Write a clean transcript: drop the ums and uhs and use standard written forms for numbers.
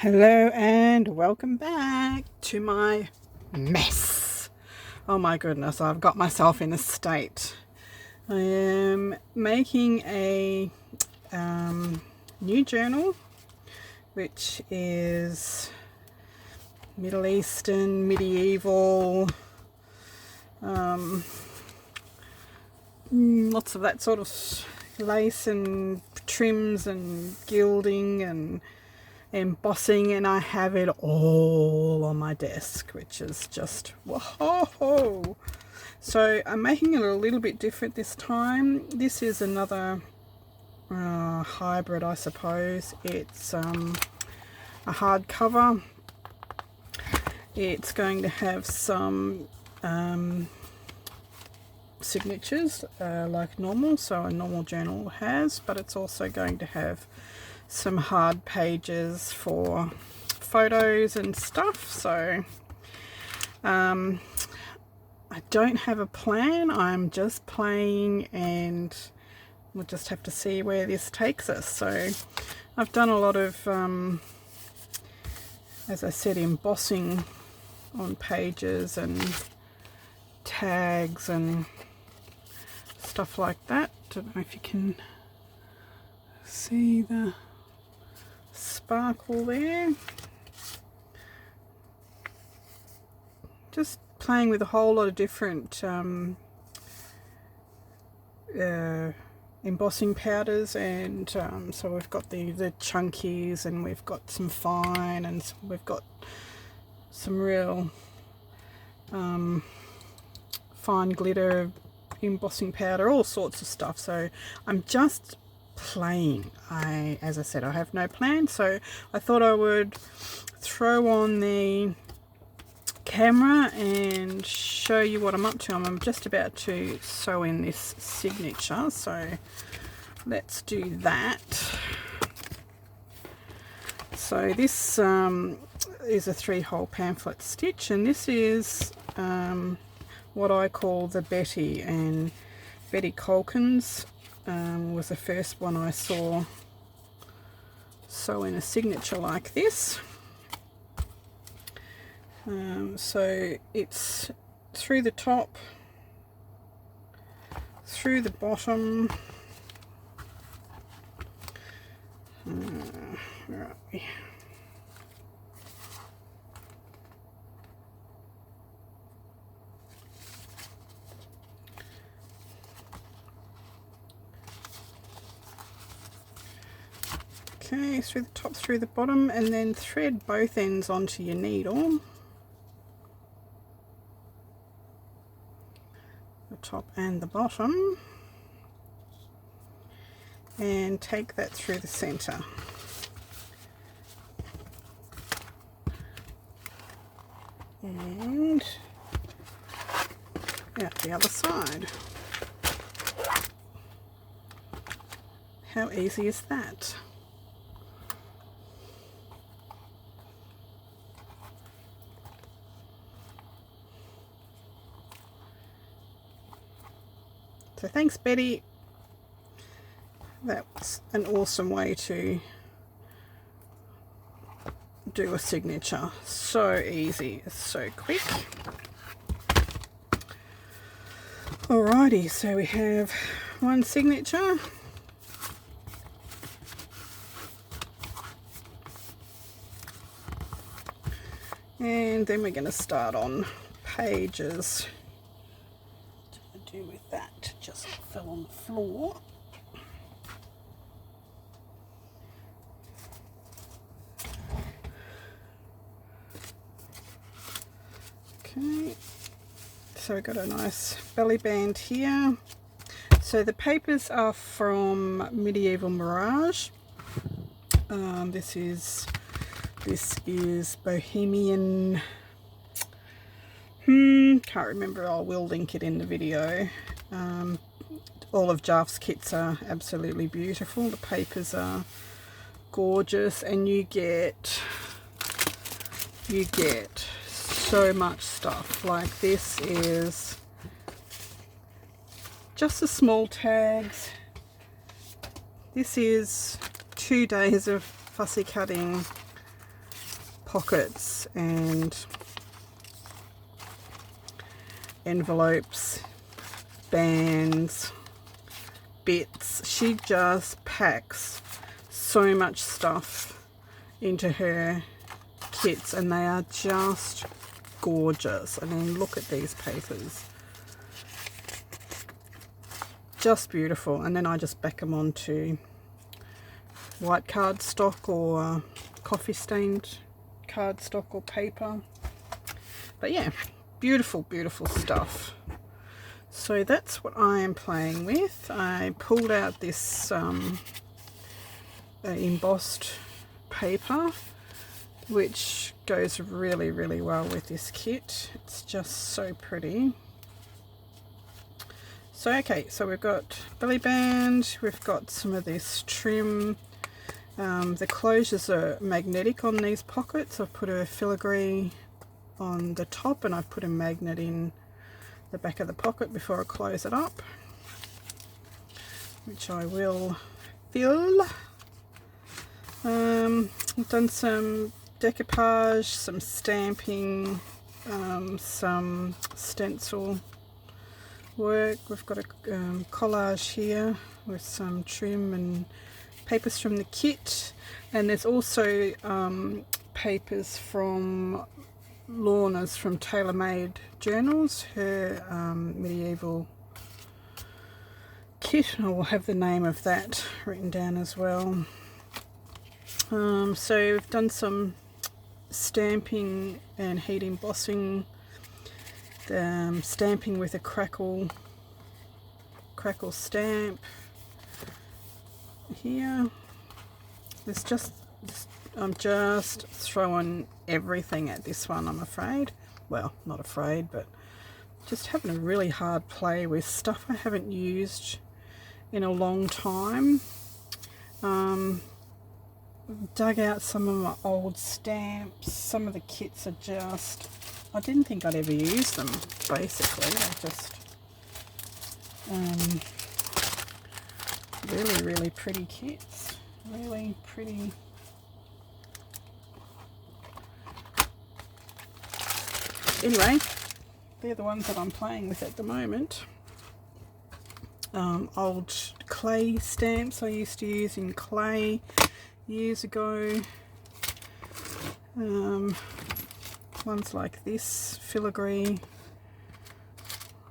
Hello and welcome back to my mess. Oh my goodness, I've got myself in a state. I am making a new journal, which is Middle Eastern, medieval, lots of that sort of lace and trims and gilding and embossing, and I have it all on my desk, which is just whoa. So I'm making it a little bit different this time. This is another hybrid, I suppose. It's a hardcover. It's going to have some signatures like normal, so a normal journal has, but it's also going to have some hard pages for photos and stuff. So I don't have a plan. I'm just playing, and we'll just have to see where this takes us. So I've done a lot of as I said, embossing on pages and tags and stuff like that. Don't know if you can see the sparkle there. Just playing with a whole lot of different embossing powders, and so we've got the chunkies, and we've got some fine, and we've got some real fine glitter embossing powder, all sorts of stuff. So I'm just playing. As I said, I have no plan, so I thought I would throw on the camera and show you what I'm up to. I'm just about to sew in this signature, so let's do that. So this is a 3-hole pamphlet stitch, and this is what I call the Betty, and Betty Colkins was the first one I saw sew in a signature like this. So it's through the top, through the bottom. Where are we? Okay, through the top, through the bottom, and then thread both ends onto your needle. The top and the bottom. And take that through the center. And out the other side. How easy is that? So thanks, Betty. That's an awesome way to do a signature. So easy, so quick. Alrighty, so we have one signature. And then we're going to start on pages. What do I do with that? Just fell on the floor. Okay, so we've got a nice belly band here. So the papers are from Midievel Mirage. This is Bohemian. Can't remember. I will link it in the video. All of Jaff's kits are absolutely beautiful. The papers are gorgeous, and you get so much stuff. Like, this is just the small tags. This is 2 days of fussy cutting pockets and envelopes, bands, bits. She just packs so much stuff into her kits, and they are just gorgeous. I mean, look at these papers, just beautiful. And then I just back them onto white cardstock or coffee stained cardstock or paper. But yeah, beautiful, beautiful stuff. So that's what I am playing with. I pulled out this embossed paper, which goes really, really well with this kit. It's just so pretty. So okay, so we've got belly band, we've got some of this trim. The closures are magnetic on these pockets. I've put a filigree on the top and I've put a magnet in the back of the pocket before I close it up, which I will fill. I've done some decoupage, some stamping, some stencil work. We've got a collage here with some trim and papers from the kit, and there's also papers from Lorna's from Tailor Made Journals, her Midievel kit. I will have the name of that written down as well. So we've done some stamping and heat embossing, stamping with a crackle stamp here. There's just, I'm just throwing everything at this one, I'm afraid. Well, not afraid, but just having a really hard play with stuff I haven't used in a long time. Dug out some of my old stamps. Some of the kits are just, I didn't think I'd ever use them, basically. They're just really, really pretty kits. Really pretty. Anyway, they're the ones that I'm playing with at the moment. Old clay stamps I used to use in clay years ago. Ones like this, filigree